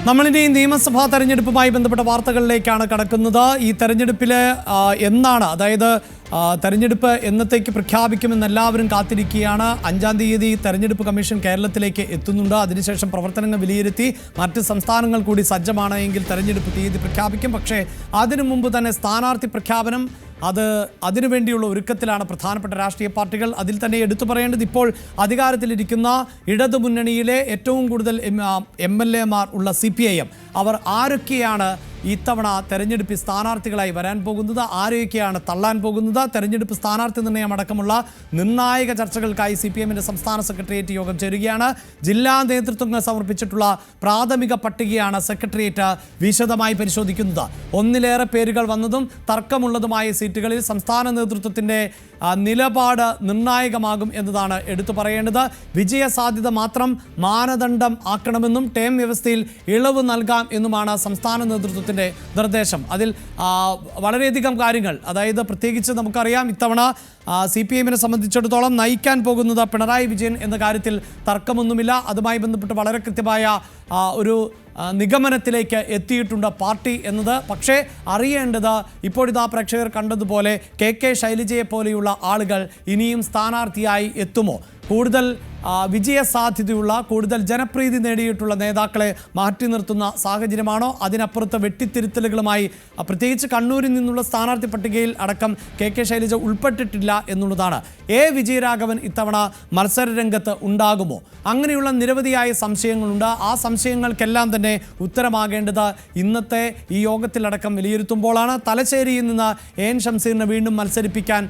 നമ്മളിനി നിയമസഭാ തെരഞ്ഞെടുപ്പുമായി ബന്ധപ്പെട്ട വാർത്തകളിലേക്കാണ് കടക്കുന്നത്. ഈ തെരഞ്ഞെടുപ്പിൽ എന്നാണ്, അതായത് തെരഞ്ഞെടുപ്പ് എന്നത്തേക്ക് പ്രഖ്യാപിക്കുമെന്ന് എല്ലാവരും കാത്തിരിക്കുകയാണ്. 5-ാം തീയതി തെരഞ്ഞെടുപ്പ് കമ്മീഷൻ കേരളത്തിലേക്ക് എത്തുന്നുണ്ട്. അതിനുശേഷം പ്രവർത്തനങ്ങൾ വിലയിരുത്തി മറ്റ് സംസ്ഥാനങ്ങൾ കൂടി സജ്ജമാണ് എങ്കിൽ തെരഞ്ഞെടുപ്പ് തീയതി പ്രഖ്യാപിക്കും. പക്ഷേ അതിനു മുമ്പ് തന്നെ സ്ഥാനാർത്ഥി പ്രഖ്യാപനം അതിനുവേണ്ടിയുള്ള ഒരുക്കത്തിലാണ് പ്രധാനപ്പെട്ട രാഷ്ട്രീയ പാർട്ടികൾ. അതിൽ തന്നെ എടുത്തു പറയേണ്ടത്, ഇപ്പോൾ അധികാരത്തിലിരിക്കുന്ന ഇടതുമുന്നണിയിലെ ഏറ്റവും കൂടുതൽ MLA-മാർ ഉള്ള CPIM, അവർ ആരൊക്കെയാണ് ഇത്തവണ തെരഞ്ഞെടുപ്പിൽ സ്ഥാനാർത്ഥികളായി വരാൻ പോകുന്നത്, ആരെയൊക്കെയാണ് തള്ളാൻ പോകുന്നത്, തെരഞ്ഞെടുപ്പ് സ്ഥാനാർത്ഥി നിർണ്ണയം അടക്കമുള്ള നിർണായക ചർച്ചകൾക്കായി CPM-ന്റെ സംസ്ഥാന സെക്രട്ടേറിയറ്റ് യോഗം ചേരുകയാണ്. ജില്ലാ നേതൃത്വങ്ങൾ സമർപ്പിച്ചിട്ടുള്ള പ്രാഥമിക പട്ടികയാണ് സെക്രട്ടേറിയറ്റ് വിശദമായി പരിശോധിക്കുന്നത്. ഒന്നിലേറെ പേരുകൾ വന്നതും തർക്കമുള്ളതുമായ സീറ്റുകളിൽ സംസ്ഥാന നേതൃത്വത്തിൻ്റെ നിലപാട് നിർണായകമാകും എന്നതാണ് എടുത്തു പറയേണ്ടത്. വിജയസാധ്യത മാത്രം മാനദണ്ഡം ആക്കണമെന്നും ടേം വ്യവസ്ഥയിൽ ഇളവ് നൽകാം എന്നുമാണ് സംസ്ഥാന നേതൃത്വത്തിൻ്റെ നിർദ്ദേശം. അതിൽ വളരെയധികം കാര്യങ്ങൾ, അതായത് പ്രത്യേകിച്ച് നമുക്കറിയാം ഇത്തവണ CPM-നെ സംബന്ധിച്ചിടത്തോളം നയിക്കാൻ പോകുന്നത് പിണറായി വിജയൻ എന്ന കാര്യത്തിൽ തർക്കമൊന്നുമില്ല. അതുമായി ബന്ധപ്പെട്ട് വളരെ കൃത്യമായ ഒരു നിഗമനത്തിലേക്ക് എത്തിയിട്ടുണ്ട് പാർട്ടി എന്നത്. പക്ഷേ അറിയേണ്ടത്, ഇപ്പോഴിതാ പ്രേക്ഷകർ കണ്ടതുപോലെ KK ശൈലജയെ പോലെയുള്ള ആളുകൾ ഇനിയും സ്ഥാനാർത്ഥിയായി എത്തുമോ? കൂടുതൽ വിജയസാധ്യതയുള്ള, കൂടുതൽ ജനപ്രീതി നേടിയിട്ടുള്ള നേതാക്കളെ മാറ്റി നിർത്തുന്ന സാഹചര്യമാണോ? അതിനപ്പുറത്ത് വെട്ടിത്തിരുത്തലുകളുമായി, പ്രത്യേകിച്ച് കണ്ണൂരിൽ നിന്നുള്ള സ്ഥാനാർത്ഥി പട്ടികയിൽ അടക്കം KK ശൈലജ ഉൾപ്പെട്ടിട്ടില്ല എന്നുള്ളതാണ്. വിജയരാഘവൻ ഇത്തവണ മത്സരരംഗത്ത് ഉണ്ടാകുമോ? അങ്ങനെയുള്ള നിരവധിയായ സംശയങ്ങളുണ്ട്. ആ സംശയങ്ങൾക്കെല്ലാം തന്നെ ഉത്തരമാകേണ്ടത് ഇന്നത്തെ ഈ യോഗത്തിലടക്കം വിലയിരുത്തുമ്പോഴാണ്. തലശ്ശേരിയിൽ നിന്ന് AN ഷംസീറിനെ വീണ്ടും മത്സരിപ്പിക്കാൻ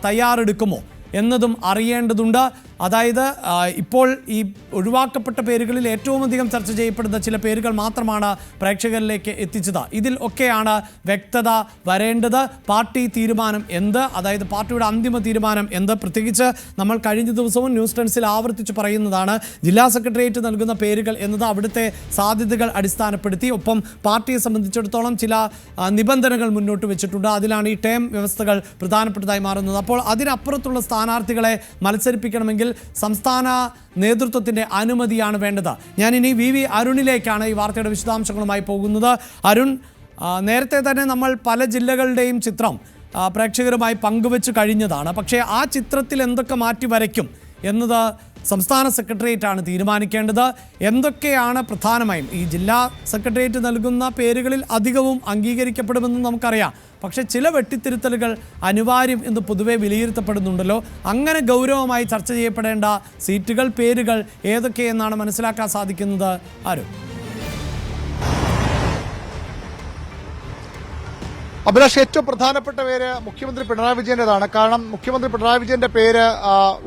തയ്യാറെടുക്കുമോ എന്നതും അറിയേണ്ടതുണ്ട്. അതായത് ഇപ്പോൾ ഈ ഒഴിവാക്കപ്പെട്ട പേരുകളിൽ ഏറ്റവും അധികം ചർച്ച ചെയ്യപ്പെടുന്ന ചില പേരുകൾ മാത്രമാണ് പ്രേക്ഷകരിലേക്ക് എത്തിച്ചത്. ഇതിൽ ഒക്കെയാണ് വ്യക്തത വരേണ്ടത്. പാർട്ടി തീരുമാനം എന്ത്, അതായത് പാർട്ടിയുടെ അന്തിമ തീരുമാനം എന്ത്? പ്രത്യേകിച്ച് നമ്മൾ കഴിഞ്ഞ ദിവസവും ന്യൂസ് ടെൻസിൽ ആവർത്തിച്ച് പറയുന്നതാണ്, ജില്ലാ സെക്രട്ടേറിയറ്റ് നൽകുന്ന പേരുകൾ എന്നത് അവിടുത്തെ സാധ്യതകൾ അടിസ്ഥാനപ്പെടുത്തി, ഒപ്പം പാർട്ടിയെ സംബന്ധിച്ചിടത്തോളം ചില നിബന്ധനകൾ മുന്നോട്ട് വെച്ചിട്ടുണ്ട്. അതിലാണ് ഈ ടേം വ്യവസ്ഥകൾ പ്രധാനപ്പെട്ടതായി മാറുന്നത്. അപ്പോൾ അതിനപ്പുറത്തുള്ള സ്ഥാനാർത്ഥികളെ മത്സരിപ്പിക്കണമെങ്കിൽ സംസ്ഥാന നേതൃത്വത്തിൻ്റെ അനുമതിയാണ് വേണ്ടത്. ഞാനിനി VV അരുണിലേക്കാണ് ഈ വാർത്തയുടെ വിശദാംശങ്ങളുമായി പോകുന്നത്. അരുൺ, നേരത്തെ തന്നെ നമ്മൾ പല ജില്ലകളുടെയും ചിത്രം പ്രേക്ഷകരുമായി പങ്കുവെച്ച് കഴിഞ്ഞതാണ്. പക്ഷേ ആ ചിത്രത്തിൽ എന്തൊക്കെ മാറ്റി വരയ്ക്കും എന്നത് സംസ്ഥാന സെക്രട്ടേറിയറ്റാണ് തീരുമാനിക്കേണ്ടത്. എന്തൊക്കെയാണ് പ്രധാനമായും ഈ ജില്ലാ സെക്രട്ടേറിയറ്റ് നൽകുന്ന പേരുകളിൽ അധികവും അംഗീകരിക്കപ്പെടുമെന്ന് നമുക്കറിയാം. പക്ഷേ ചില വെട്ടിത്തിരുത്തലുകൾ അനിവാര്യം എന്ന് പൊതുവെ വിലയിരുത്തപ്പെടുന്നുണ്ടല്ലോ. അങ്ങനെ ഗൗരവമായി ചർച്ച ചെയ്യപ്പെടേണ്ട സീറ്റുകൾ, പേരുകൾ ഏതൊക്കെയെന്നാണ് മനസ്സിലാക്കാൻ സാധിക്കുന്നത്? ആരും അഭിലാഷ്, ഏറ്റവും പ്രധാനപ്പെട്ട പേര് മുഖ്യമന്ത്രി പിണറായി വിജയന്റേതാണ്. കാരണം മുഖ്യമന്ത്രി പിണറായി വിജയന്റെ പേര്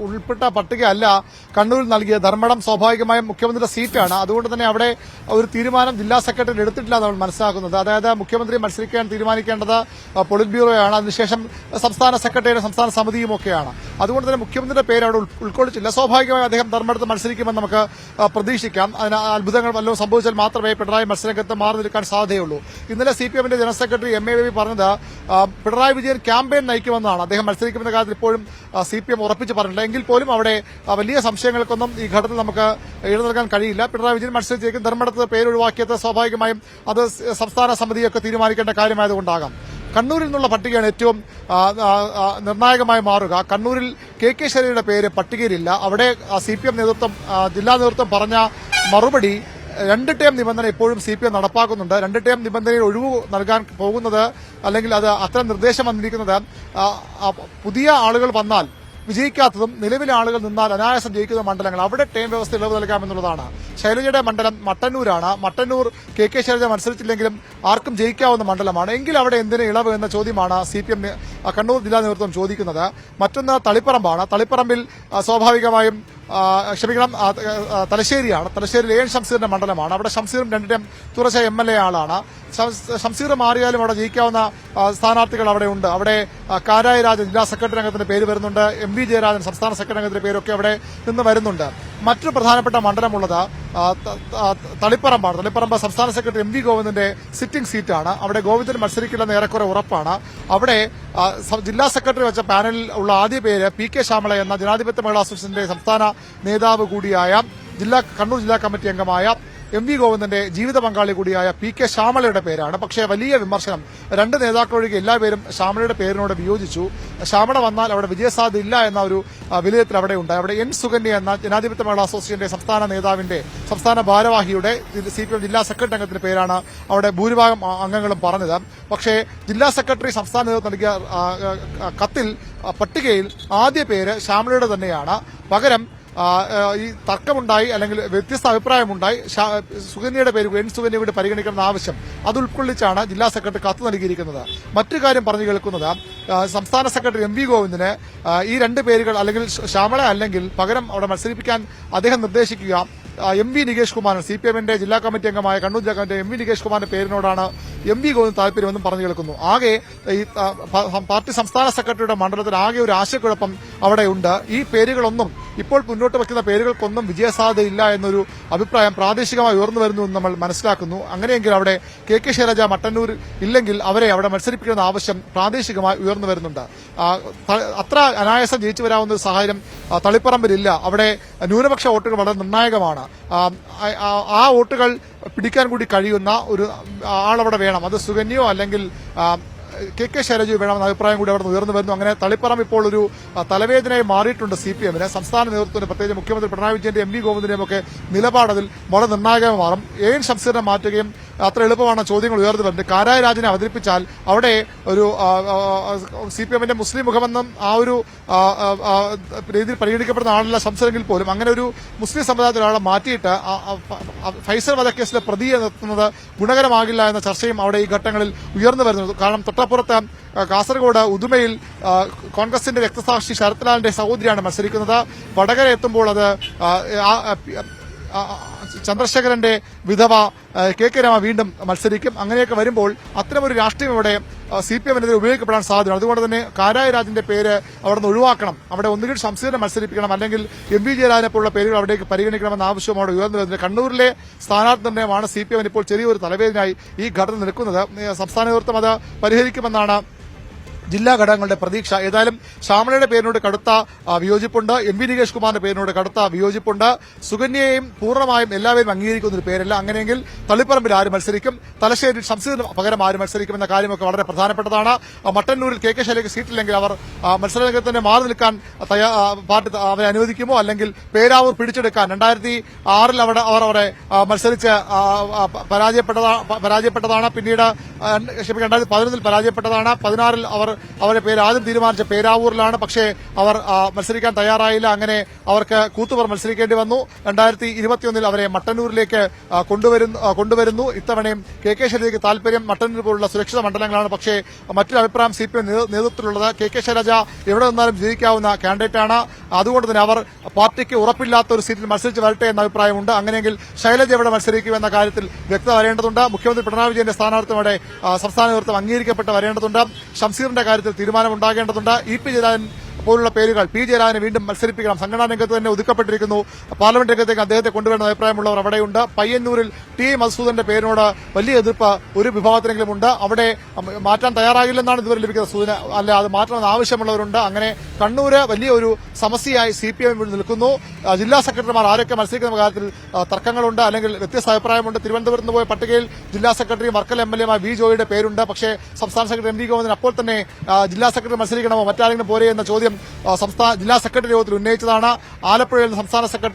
ഉൾപ്പെട്ട പട്ടിക അല്ല കണ്ണൂരിൽ നൽകിയത്. ധർമ്മടം സ്വാഭാവികമായും മുഖ്യമന്ത്രിയുടെ സീറ്റാണ്. അതുകൊണ്ട് തന്നെ അവിടെ ഒരു തീരുമാനം ജില്ലാ സെക്രട്ടറി എടുത്തിട്ടില്ല എന്നാണ് മനസ്സിലാക്കുന്നത്. അതായത് മുഖ്യമന്ത്രി മത്സരിക്കാൻ തീരുമാനിക്കേണ്ടത് പൊളിറ്റ് ബ്യൂറോയാണ്, അതിനുശേഷം സംസ്ഥാന സെക്രട്ടറിയുടെ സംസ്ഥാന സമിതിയും ഒക്കെയാണ്. അതുകൊണ്ട് തന്നെ മുഖ്യമന്ത്രിയുടെ പേര് അവിടെ ഉൾക്കൊള്ളിച്ചില്ല. സ്വാഭാവികമായും അദ്ദേഹം ധർമ്മടത്ത് മത്സരിക്കുമെന്ന് നമുക്ക് പ്രതീക്ഷിക്കാം. അതിന് അത്ഭുതങ്ങൾ വല്ലതും സംഭവിച്ചാൽ മാത്രമേ പിണറായി മത്സരരംഗത്ത് മാറി നിൽക്കാൻ സാധ്യതയുള്ളൂ. ഇന്നലെ CPM-ന്റെ ജനറൽ സെക്രട്ടറി MA ബേബി പറഞ്ഞത് പിണറായി വിജയൻ ക്യാമ്പയിൻ നയിക്കുമെന്നാണ്. അദ്ദേഹം മത്സരിക്കുമെന്ന കാര്യത്തിൽ ഇപ്പോഴും CPM ഉറപ്പിച്ച് പറഞ്ഞില്ല. എങ്കിൽ പോലും അവിടെ വലിയ സംശയങ്ങൾക്കൊന്നും ഈ ഘട്ടത്തിൽ നമുക്ക് ഇട നൽകാൻ കഴിയില്ല. പിണറായി വിജയൻ മത്സരിച്ചേക്കും. ധർമ്മടത്ത് പേരൊഴിവാക്കിയത് സ്വാഭാവികമായും അത് സംസ്ഥാന സമിതിയൊക്കെ തീരുമാനിക്കേണ്ട കാര്യമായതുകൊണ്ടാകാം. കണ്ണൂരിൽ നിന്നുള്ള പട്ടികയാണ് ഏറ്റവും നിർണായകമായി മാറുക. കണ്ണൂരിൽ KK ശൈലജയുടെ പേര് പട്ടികയിലില്ല. അവിടെ CPM നേതൃത്വം, ജില്ലാ നേതൃത്വം പറഞ്ഞ മറുപടി, 2 ടേം നിബന്ധന ഇപ്പോഴും CPM നടപ്പാക്കുന്നുണ്ട്. 2 ടേം നിബന്ധനയിൽ ഒഴിവ് നൽകാൻ പോകുന്നത്, അല്ലെങ്കിൽ അത് അത്തരം നിർദ്ദേശം വന്നിരിക്കുന്നത്, പുതിയ ആളുകൾ വന്നാൽ വിജയിക്കാത്തതും നിലവിലെ ആളുകൾ നിന്നാൽ അനായാസം ജയിക്കുന്ന മണ്ഡലങ്ങൾ, അവിടെ ടേം വ്യവസ്ഥ ഇളവ് നൽകാമെന്നുള്ളതാണ്. ശൈലജയുടെ മണ്ഡലം മട്ടന്നൂരാണ്. മട്ടന്നൂർ KK ശൈലജ മത്സരിച്ചില്ലെങ്കിലും ആർക്കും ജയിക്കാവുന്ന മണ്ഡലമാണ്. എങ്കിൽ അവിടെ എന്തിന് ഇളവ് എന്ന ചോദ്യമാണ് CPM കണ്ണൂർ ജില്ലാ നേതൃത്വം ചോദിക്കുന്നത്. മറ്റൊന്ന് തളിപ്പറമ്പാണ്. തളിപ്പറമ്പിൽ സ്വാഭാവികമായും തലശ്ശേരിയാണ്. തലശ്ശേരിയിൽ AN ഷംസീറിന്റെ മണ്ഡലമാണ്. അവിടെ ഷംസീറും 2 ടൈം തുടർച്ച MLA ആളാണ്. ഷംസീർ മാറിയാലും അവിടെ ജയിക്കാവുന്ന സ്ഥാനാർത്ഥികൾ അവിടെ ഉണ്ട്. അവിടെ കാരായി രാജൻ ജില്ലാ സെക്രട്ടറി അംഗത്തിന്റെ പേര് വരുന്നുണ്ട്. MV ജയരാജൻ സംസ്ഥാന സെക്രട്ടറി അംഗത്തിന്റെ പേരൊക്കെ അവിടെ നിന്ന് വരുന്നുണ്ട്. മറ്റൊരു പ്രധാനപ്പെട്ട മണ്ഡലമുള്ളത് തളിപ്പറമ്പാണ്. തളിപ്പറമ്പ് സംസ്ഥാന സെക്രട്ടറി MV ഗോവിന്ദന്റെ സിറ്റിംഗ് സീറ്റാണ്. അവിടെ ഗോവിന്ദൻ മത്സരിക്കില്ലെന്ന് ഏറെക്കുറെ ഉറപ്പാണ്. അവിടെ ജില്ലാ സെക്രട്ടറി വെച്ച പാനലിൽ ഉള്ള ആദ്യ പേര് PK ശ്യാമള എന്ന ജനാധിപത്യ മഹിളാ അസോസിയേഷന്റെ സംസ്ഥാന നേതാവ് കൂടിയായ കണ്ണൂർ ജില്ലാ കമ്മിറ്റി അംഗമായ MV ഗോവിന്ദന്റെ ജീവിത പങ്കാളി കൂടിയായ PK ശ്യാമളയുടെ പേരാണ്. പക്ഷേ വലിയ വിമർശനം, രണ്ട് നേതാക്കളൊഴികെ എല്ലാവരും ശ്യാമളയുടെ പേരിനോട് വിയോജിച്ചു. ശ്യാമള വന്നാൽ അവിടെ വിജയസാധ്യത ഇല്ല എന്ന ഒരു വിലയിരുത്തൽ അവിടെ ഉണ്ടായി. അവിടെ N സുകന്യ എന്ന ജനാധിപത്യ മഹിളാ അസോസിയേഷന്റെ സംസ്ഥാന നേതാവിന്റെ, സംസ്ഥാന ഭാരവാഹിയുടെ, CPM ജില്ലാ സെക്രട്ടറി അംഗത്തിന്റെ പേരാണ് അവിടെ ഭൂരിഭാഗം അംഗങ്ങളും പറഞ്ഞത്. പക്ഷേ ജില്ലാ സെക്രട്ടറി സംസ്ഥാന നേതൃത്വം നൽകിയ കത്തിൽ, പട്ടികയിൽ ആദ്യ പേര് ശ്യാമളയുടെ തന്നെയാണ്. പകരം ഈ തർക്കമുണ്ടായി, അല്ലെങ്കിൽ വ്യത്യസ്ത അഭിപ്രായമുണ്ടായി, സുകന്യയുടെ പേര് N സുകന്യയുടെ പരിഗണിക്കണമെന്ന ആവശ്യം അത് ഉൾക്കൊള്ളിച്ചാണ് ജില്ലാ സെക്രട്ടറി കത്ത് നൽകിയിരിക്കുന്നത്. മറ്റു കാര്യം പറഞ്ഞു കേൾക്കുന്നത്, സംസ്ഥാന സെക്രട്ടറി MV ഗോവിന്ദന് ഈ രണ്ട് പേരുകൾ, അല്ലെങ്കിൽ ശ്യാമള അല്ലെങ്കിൽ പകരം അവിടെ മത്സരിപ്പിക്കാൻ അദ്ദേഹം നിർദ്ദേശിക്കുക MV നികേഷ് കുമാരൻ, CPMന്റെ ജില്ലാ കമ്മിറ്റി അംഗമായ കണ്ണൂർ ജില്ലാ കമ്മിറ്റി MV നികേഷ് കുമാറിന്റെ പേരിനോടാണ് MV ഗോവിന്ദൻ താല്പര്യമെന്നും പറഞ്ഞു കേൾക്കുന്നു. ആകെ ഈ പാർട്ടി സംസ്ഥാന സെക്രട്ടറിയുടെ മണ്ഡലത്തിൽ ആകെ ഒരു ആശയക്കുഴപ്പം അവിടെയുണ്ട്. ഈ പേരുകളൊന്നും, ഇപ്പോൾ മുന്നോട്ട് വയ്ക്കുന്ന പേരുകൾക്കൊന്നും വിജയസാധ്യതയില്ല എന്നൊരു അഭിപ്രായം പ്രാദേശികമായി ഉയർന്നു വരുന്നുവെന്ന് നമ്മൾ മനസ്സിലാക്കുന്നു. അങ്ങനെയെങ്കിൽ അവിടെ KK ശൈലജ മട്ടന്നൂർ ഇല്ലെങ്കിൽ അവരെ അവിടെ മത്സരിപ്പിക്കുന്ന ആവശ്യം പ്രാദേശികമായി ഉയർന്നു വരുന്നുണ്ട്. അത്ര അനായാസം ജയിച്ചു വരാവുന്ന ഒരു സാഹചര്യം തളിപ്പറമ്പിലില്ല. അവിടെ ന്യൂനപക്ഷ വോട്ടുകൾ വളരെ നിർണായകമാണ്. ആ വോട്ടുകൾ പിടിക്കാൻ കൂടി കഴിയുന്ന ഒരു ആളവിടെ വേണം. അത് സുകന്യോ അല്ലെങ്കിൽ KK ശൈലജ വേണമെന്ന അഭിപ്രായം കൂടി അവിടെ ഉയർന്നു വരുന്നു. അങ്ങനെ തളിപ്പറമ്പ് ഇപ്പോൾ ഒരു തലവേദനയായി മാറിയിട്ടുണ്ട് CPMന്. സംസ്ഥാന നേതൃത്വത്തിന്, പ്രത്യേകിച്ച് മുഖ്യമന്ത്രി പിണറായി വിജയന്റെ MV ഗോവിന്ദന്റെയും ഒക്കെ നിലപാട് അതിൽ വളരെ നിർണായകമായി മാറും. AN ഷംസീറിനെ മാറ്റുകയും അത്ര എളുപ്പമാണ് ചോദ്യങ്ങൾ ഉയർന്നു വരുന്നത്. കാരായ രാജനെ അവതരിപ്പിച്ചാൽ അവിടെ ഒരു CPMന്റെ മുസ്ലിം മുഖമെന്നും ആ ഒരു രീതിയിൽ പരിഗണിക്കപ്പെടുന്ന ആളല്ല ഷംസീറെങ്കിൽ പോലും അങ്ങനെ ഒരു മുസ്ലിം സമുദായത്തിലെ ആളെ മാറ്റിയിട്ട് ഫൈസൽ വധക്കേസിലെ പ്രതിയെ നിർത്തുന്നത് ഗുണകരമാകില്ല എന്ന ചർച്ചയും അവിടെ ഈ ഘട്ടങ്ങളിൽ ഉയർന്നു വരുന്നത്. കാരണം തൊട്ടപ്പുറത്ത് കാസർഗോഡ് ഉദുമയിൽ കോൺഗ്രസിന്റെ രക്തസാക്ഷി ശരത് ലാലിന്റെ സഹോദരിയാണ് മത്സരിക്കുന്നത്. വടകര എത്തുമ്പോൾ അത് ചന്ദ്രശേഖരന്റെ വിധവ KK രമ വീണ്ടും മത്സരിക്കും. അങ്ങനെയൊക്കെ വരുമ്പോൾ അത്തരമൊരു രാഷ്ട്രീയം ഇവിടെ CPMനെതിരെ ഉപയോഗിക്കപ്പെടാൻ സാധ്യത. അതുകൊണ്ട് തന്നെ കാരായ രാജന്റെ പേര് അവിടെ നിന്ന് ഒഴിവാക്കണം. അവിടെ ഒന്നുകിൽ ഷംസീറിനെ മത്സരിപ്പിക്കണം, അല്ലെങ്കിൽ MV ജയരാജനെ പോലുള്ള പേരുകൾ അവിടേക്ക് പരിഗണിക്കണമെന്ന ആവശ്യം അവിടെ ഉയർന്നു വരുന്നത്. കണ്ണൂരിലെ സ്ഥാനാർത്ഥി നിർണ്ണയമാണ് CPM ഇപ്പോൾ ചെറിയൊരു തലവേദനയായി ഈ ഘട്ടത്തിൽ നിൽക്കുന്നത്. സംസ്ഥാന നേതൃത്വം അത് പരിഹരിക്കുമെന്നാണ് ജില്ലാ ഘടകങ്ങളുടെ പ്രതീക്ഷ. ഏതായാലും ശ്യാമളയുടെ പേരിനോട് കടുത്ത വിയോജിപ്പുണ്ട്, MV നികേഷ് കുമാറിന്റെ പേരിനോട് കടുത്ത വിയോജിപ്പുണ്ട്. സുകന്യയെയും പൂർണ്ണമായും എല്ലാവരും അംഗീകരിക്കുന്ന ഒരു പേരല്ല. അങ്ങനെയെങ്കിൽ തളിപ്പറമ്പിൽ ആര് മത്സരിക്കും, തലശ്ശേരിയിൽ ഷംസീറിന് പകരം ആര് മത്സരിക്കുമെന്ന കാര്യമൊക്കെ വളരെ പ്രധാനപ്പെട്ടതാണ്. മട്ടന്നൂരിൽ KK ശൈലജയ്ക്ക് സീറ്റില്ലെങ്കിൽ അവർ മത്സരരംഗത്ത് തന്നെ മാറി നിൽക്കാൻ പാർട്ടി അവരെ അനുവദിക്കുമോ, അല്ലെങ്കിൽ പേരാവൂർ പിടിച്ചെടുക്കാൻ 2006 അവർ മത്സരിച്ച് പരാജയപ്പെട്ടതാണ്. പിന്നീട് 2011 പരാജയപ്പെട്ടതാണ്. 2016 അവരുടെ പേര് ആദ്യം തീരുമാനിച്ച പേരാവൂരിലാണ്. പക്ഷേ അവർ മത്സരിക്കാൻ തയ്യാറായില്ല. അങ്ങനെ അവർക്ക് കൂത്തുപർ മത്സരിക്കേണ്ടി വന്നു. 2021 അവരെ മട്ടന്നൂരിലേക്ക് കൊണ്ടുവരുന്നു. ഇത്തവണയും KK ശൈലജയ്ക്ക് താല്പര്യം മട്ടന്നൂർ പോലുള്ള സുരക്ഷിത മണ്ഡലങ്ങളാണ്. പക്ഷേ മറ്റൊരു അഭിപ്രായം CPM നേതൃത്വത്തിലുള്ളത് KK ശൈലജ എവിടെ നിന്നാലും ജയിക്കാവുന്ന കാൻഡിഡേറ്റാണ്. അതുകൊണ്ട് തന്നെ അവർ പാർട്ടിക്ക് ഉറപ്പില്ലാത്ത ഒരു സീറ്റിൽ മത്സരിച്ച് വരട്ടെ എന്ന അഭിപ്രായമുണ്ട്. അങ്ങനെയെങ്കിൽ ശൈലജ എവിടെ മത്സരിക്കുമെന്ന കാര്യത്തിൽ വ്യക്തത വരേണ്ടതുണ്ട്. മുഖ്യമന്ത്രി പിണറായി വിജയന്റെ സ്ഥാനാർത്ഥിയോടെ സംസ്ഥാന നേതൃത്വം അംഗീകരിക്കപ്പെട്ട് വരേണ്ടതുണ്ട്. ഷംസീറിന്റെ കാര്യത്തിൽ തീരുമാനമുണ്ടാകേണ്ടതുണ്ട്. EP ജയരാജൻ പോലുള്ള പേരുകൾ, P ജയരാജനെ വീണ്ടും മത്സരിപ്പിക്കണം. സംഘടനാ രംഗത്ത് തന്നെ ഒതുക്കപ്പെട്ടിരിക്കുന്നു. പാർലമെന്റ് രംഗത്തേക്ക് അദ്ദേഹത്തെ കൊണ്ടുവരുന്ന അഭിപ്രായമുള്ളവർ അവിടെയുണ്ട്. പയ്യന്നൂരിൽ T മസൂദന്റെ പേരിനോട് വലിയ എതിർപ്പ് ഒരു വിഭാഗത്തിനെങ്കിലും ഉണ്ട്. അവിടെ മാറ്റാൻ തയ്യാറാകില്ലെന്നാണ് ഇതുവരെ ലഭിക്കുന്ന സൂചന. അല്ല, അത് മാറ്റണമെന്ന് ആവശ്യമുള്ളവരുണ്ട്. അങ്ങനെ കണ്ണൂര് വലിയൊരു സമസ്യയായി CPM നിൽക്കുന്നു. ജില്ലാ സെക്രട്ടറിമാർ ആരൊക്കെ മത്സരിക്കുന്ന കാര്യത്തിൽ തർക്കങ്ങളുണ്ട്, അല്ലെങ്കിൽ വ്യത്യസ്ത അഭിപ്രായമുണ്ട്. തിരുവനന്തപുരത്ത് നിന്ന് പോയ പട്ടികയിൽ ജില്ലാ സെക്രട്ടറി വർക്കല MLA V ജോയിയുടെ പേരുണ്ട്. പക്ഷേ സംസ്ഥാന സെക്രട്ടറി MV ഗോവിന്ദൻ അപ്പോൾ തന്നെ ജില്ലാ സെക്രട്ടറി മത്സരിക്കണമോ, മറ്റാരെങ്കിലും പോരെ എന്ന ചോദ്യം ജില്ലാ സെക്രട്ടറി യോഗത്തിൽ ഉന്നയിച്ചതാണ്. ആലപ്പുഴയിൽ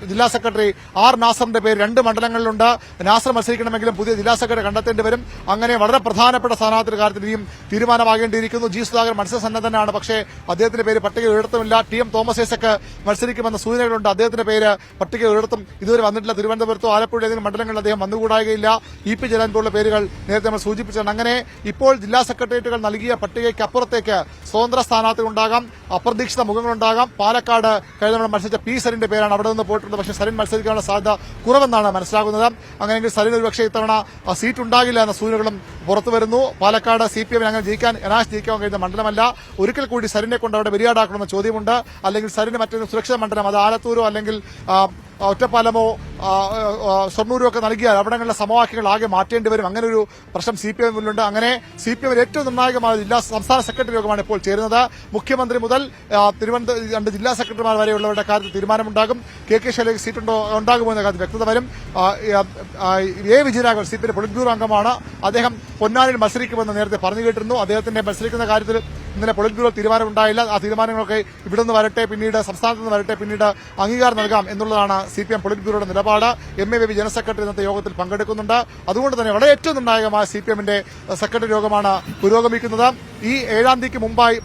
ജില്ലാ സെക്രട്ടറി R നാസറിന്റെ പേര് 2 മണ്ഡലങ്ങളിലുണ്ട്. നാസർ മത്സരിക്കണമെങ്കിലും പുതിയ ജില്ലാ സെക്രട്ടറി കണ്ടെത്തേണ്ടി വരും. അങ്ങനെ വളരെ പ്രധാനപ്പെട്ട സ്ഥാനാർത്ഥിയുടെ കാര്യത്തിൽ ഇനിയും തീരുമാനമാകേണ്ടിയിരിക്കുന്നു. G സുധാകരൻ മത്സരസന്നദ്ധനാണ്. പക്ഷേ അദ്ദേഹത്തിന്റെ പേര് പട്ടികയിൽ ഉയർത്തുമില്ല. TM തോമസ് ഐസക് മത്സരിക്കുമെന്ന സൂചനകളുണ്ട്. അദ്ദേഹത്തിന്റെ പേര് പട്ടികയിൽ ഉയർത്തും. ഇതുവരെ വന്നിട്ടില്ല. തിരുവനന്തപുരത്തോ ആലപ്പുഴ ഏതെങ്കിലും മണ്ഡലങ്ങളിൽ അദ്ദേഹം വന്നുകൂടായികയില്ല. EP ജയരാജൻ പോലുള്ള പേരുകൾ നേരത്തെ നമ്മൾ സൂചിപ്പിച്ചാണ്. അങ്ങനെ ഇപ്പോൾ ജില്ലാ സെക്രട്ടേറിയറ്റുകൾ നൽകിയ പട്ടികയ്ക്ക് അപ്പുറത്തേക്ക് സ്വതന്ത്ര സ്ഥാനാർത്ഥികൾ ഉണ്ടാകാം, അപ്രതീക്ഷിത മുഖങ്ങളുണ്ടാകാം. പാലക്കാട് കഴിഞ്ഞ മത്സരിച്ച P സരിന്റെ പേരാണ് അവിടെ നിന്ന് പോയിട്ടുള്ളത്. പക്ഷേ സരിൻ മത്സരിക്കാനുള്ള സാധ്യത കുറവെന്നാണ് മനസ്സിലാകുന്നത്. അങ്ങനെയെങ്കിൽ സരിന് ഒരുപക്ഷെ ഇത്തവണ സീറ്റ് ഉണ്ടാകില്ല എന്ന സൂചനകളും പുറത്തു വരുന്നു. പാലക്കാട് CPM അങ്ങനെ ജയിക്കാൻ കഴിയുന്ന മണ്ഡലമല്ല. ഒരിക്കൽ കൂടി സരിനെ കൊണ്ട് അവിടെ ബലിയാടാക്കണമെന്ന ചോദ്യമുണ്ട്. അല്ലെങ്കിൽ സരിന് മറ്റൊരു സുരക്ഷിത മണ്ഡലം, അത് ആലത്തൂരോ അല്ലെങ്കിൽ ഒറ്റപ്പാലമോ ഷൊർണൂരോ ഒക്കെ നൽകിയാൽ അവിടങ്ങളിലെ സമവാക്യങ്ങൾ ആകെ മാറ്റേണ്ടി വരും. അങ്ങനെ ഒരു പ്രശ്നം CPM മുന്നിലുണ്ട്. അങ്ങനെ CPM ഏറ്റവും നിർണായകമായ സംസ്ഥാന സെക്രട്ടറി യോഗമാണ് ഇപ്പോൾ ചേരുന്നത്. മുഖ്യമന്ത്രി മുതൽ തിരുവനന്തപുരം 2 ജില്ലാ സെക്രട്ടറിമാർ വരെയുള്ളവരുടെ കാര്യത്തിൽ തീരുമാനമുണ്ടാകും. KK ശൈലജയ്ക്ക് സീറ്റ് ഉണ്ടാകുമോ എന്ന കാര്യത്തിൽ വ്യക്തത വരും. A. Vijayaraghavan CPM polit bureau അംഗമാണ്. അദ്ദേഹം പൊന്നാനിയിൽ മത്സരിക്കുമെന്ന് നേരത്തെ പറഞ്ഞു കേട്ടിരുന്നു. അദ്ദേഹത്തിന്റെ മത്സരിക്കുന്ന കാര്യത്തിൽ ഇന്നലെ പൊളിറ്റ് ബ്യൂറോ തീരുമാനമുണ്ടായില്ല. ആ തീരുമാനങ്ങളൊക്കെ ഇവിടെ നിന്ന് വരട്ടെ, പിന്നീട് സംസ്ഥാനത്ത് നിന്ന് വരട്ടെ, പിന്നീട് അംഗീകാരം നൽകാം എന്നുള്ളതാണ് CPM പൊളിറ്റ് ബ്യൂറോയുടെ നിലപാട്. MA ബേബി ജനറൽ സെക്രട്ടറി ഇന്നത്തെ യോഗത്തിൽ പങ്കെടുക്കുന്നുണ്ട്. അതുകൊണ്ട് തന്നെ വളരെ ഏറ്റവും നിർണായകമായ CPMന്റെ സെക്രട്ടറി യോഗമാണ് പുരോഗമിക്കുന്നത്. ഈ 7-ാം തീയതിക്ക് മുമ്പായി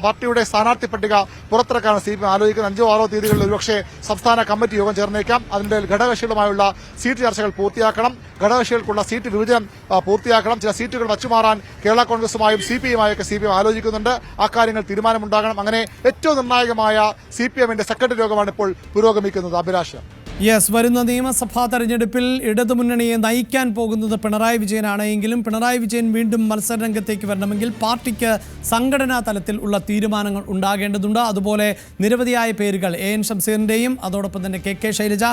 പാർട്ടിയുടെ സ്ഥാനാർത്ഥി പട്ടിക പുറത്തിറക്കാനാണ് CPM ആലോചിക്കുന്നത്. 5 or 6 തീയതികളിൽ ഒരുപക്ഷെ സംസ്ഥാന കമ്മിറ്റി യോഗം ചേർന്നേക്കാം. അതിന്റെ ഘടകകക്ഷികളുമായുള്ള സീറ്റ് ചർച്ചകൾ പൂർത്തിയാക്കണം. ഘടകകക്ഷികൾക്കുള്ള സീറ്റ് വിഭജനം പൂർത്തിയാക്കണം. ചില സീറ്റുകൾ വച്ചുമാറാൻ കേരള കോൺഗ്രസുമായും CPIയുമായൊക്കെ CPM ആലോചിക്കുന്നുണ്ട്. ആ കാര്യങ്ങൾ തീരുമാനമുണ്ടാകണം. അങ്ങനെ ഏറ്റവും നിർണായകമായ CPMന്റെ സെക്രട്ടറി യോഗമാണ് ഇപ്പോൾ പുരോഗമിക്കുന്നത്. അഭിലാഷ്. യെസ്, വരുന്ന നിയമസഭാ തെരഞ്ഞെടുപ്പിൽ ഇടതുമുന്നണിയെ നയിക്കാൻ പോകുന്നത് പിണറായി വിജയനാണ്. എങ്കിലും പിണറായി വിജയൻ വീണ്ടും മത്സരരംഗത്തേക്ക് വരണമെങ്കിൽ പാർട്ടിക്ക് സംഘടനാ തലത്തിൽ ഉള്ള തീരുമാനങ്ങൾ ഉണ്ടാകേണ്ടതുണ്ട്. അതുപോലെ നിരവധിയായ പേരുകൾ AN ഷംസീറിൻ്റെയും അതോടൊപ്പം തന്നെ KK Shailaja,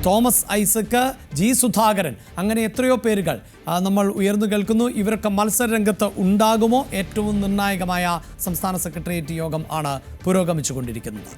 Thomas Isaac, G. Sudhakaran, അങ്ങനെ എത്രയോ പേരുകൾ നമ്മൾ ഉയർന്നു കേൾക്കുന്നു. ഇവരൊക്കെ മത്സരരംഗത്ത് ഉണ്ടാകുമോ? ഏറ്റവും നിർണായകമായ സംസ്ഥാന സെക്രട്ടേറിയറ്റ് യോഗം ആണ് പുരോഗമിച്ചുകൊണ്ടിരിക്കുന്നത്.